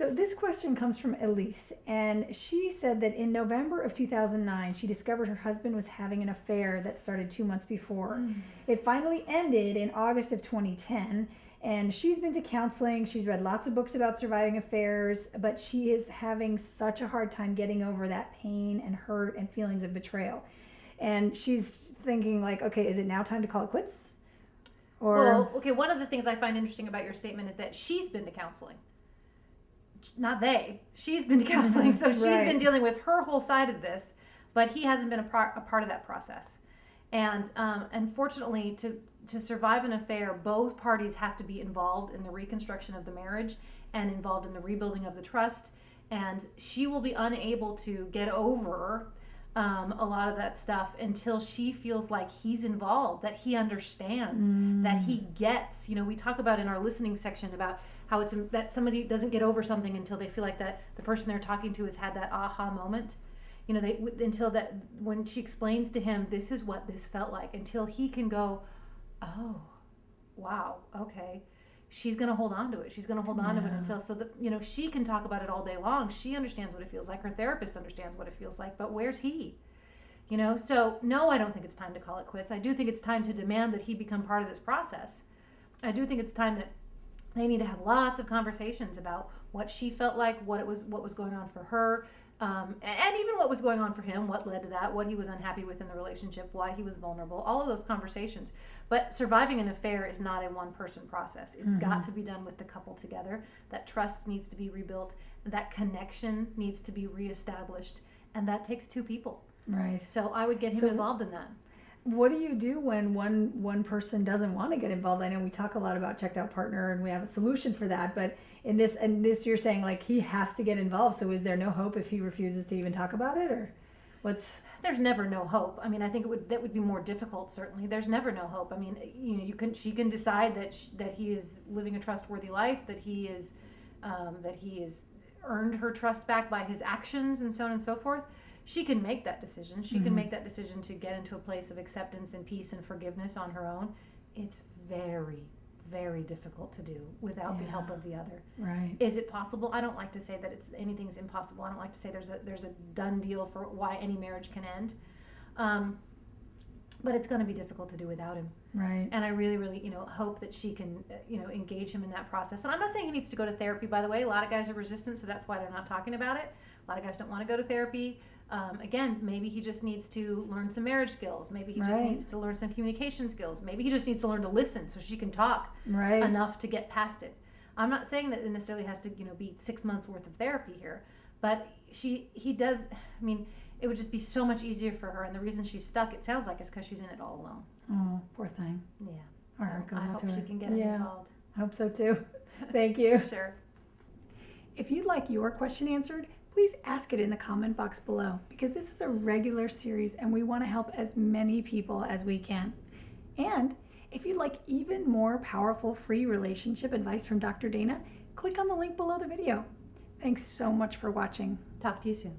So this question comes from Elise, and she said that in November of 2009, she discovered her husband was having an affair that started 2 months before. It finally ended in August of 2010, and she's been to counseling. She's read lots of books about surviving affairs, but she is having such a hard time getting over that pain and hurt and feelings of betrayal. And she's thinking like, okay, is it now time to call it quits? Well, okay, one of the things I find interesting about your statement is that she's been to counseling. Not they. She's been to counseling, so she's been dealing with her whole side of this, but he hasn't been a part of that process. And unfortunately, to survive an affair, both parties have to be involved in the reconstruction of the marriage and involved in the rebuilding of the trust. And she will be unable to get over a lot of that stuff until she feels like he's involved, that he understands, that he gets. You know, we talk about in our listening section about how it's that somebody doesn't get over something until they feel like that the person they're talking to has had that aha moment. You know, until that when she explains to him, this is what this felt like, until he can go, oh, wow, okay. She's going to hold on to it. She's going to hold on to it until, so that, you know, she can talk about it all day long. She understands what it feels like. Her therapist understands what it feels like, but where's he? You know, so no, I don't think it's time to call it quits. I do think it's time to demand that he become part of this process. I do think it's time that they need to have lots of conversations about what she felt like, what was going on for her, and even what was going on for him, what led to that, what he was unhappy with in the relationship, why he was vulnerable, all of those conversations. But surviving an affair is not a one-person process. It's got to be done with the couple together. That trust needs to be rebuilt. That connection needs to be reestablished. And that takes two people. Right. So I would get him involved in that. What do you do when one person doesn't want to get involved? I know we talk a lot about checked out partner and we have a solution for that, but in this you're saying like he has to get involved. So is there no hope if he refuses to even talk about it, or what's? There's never no hope. I mean, I think that would be more difficult. Certainly, there's never no hope. I mean, you know, she can decide that he is living a trustworthy life, that he is earned her trust back by his actions, and so on and so forth. She can make that decision. She can make that decision to get into a place of acceptance and peace and forgiveness on her own. It's very, very difficult to do without the help of the other. Right. Is it possible? I don't like to say that anything's impossible. I don't like to say there's a done deal for why any marriage can end. But it's going to be difficult to do without him. Right. And I really, really, hope that she can, engage him in that process. And I'm not saying he needs to go to therapy, by the way. A lot of guys are resistant, so that's why they're not talking about it. A lot of guys don't want to go to therapy. Again, maybe he just needs to learn some marriage skills. Maybe he just needs to learn some communication skills. Maybe he just needs to learn to listen so she can talk enough to get past it. I'm not saying that it necessarily has to, be 6 months worth of therapy here, but he does. I mean, it would just be so much easier for her, and the reason she's stuck, it sounds like, is because she's in it all alone. Oh, poor thing. Yeah. Our heart goes I out hope to her. she can get him involved. I hope so too. Thank you. Sure. If you'd like your question answered, please ask it in the comment box below, because this is a regular series and we want to help as many people as we can. And if you'd like even more powerful free relationship advice from Dr. Dana, click on the link below the video. Thanks so much for watching. Talk to you soon.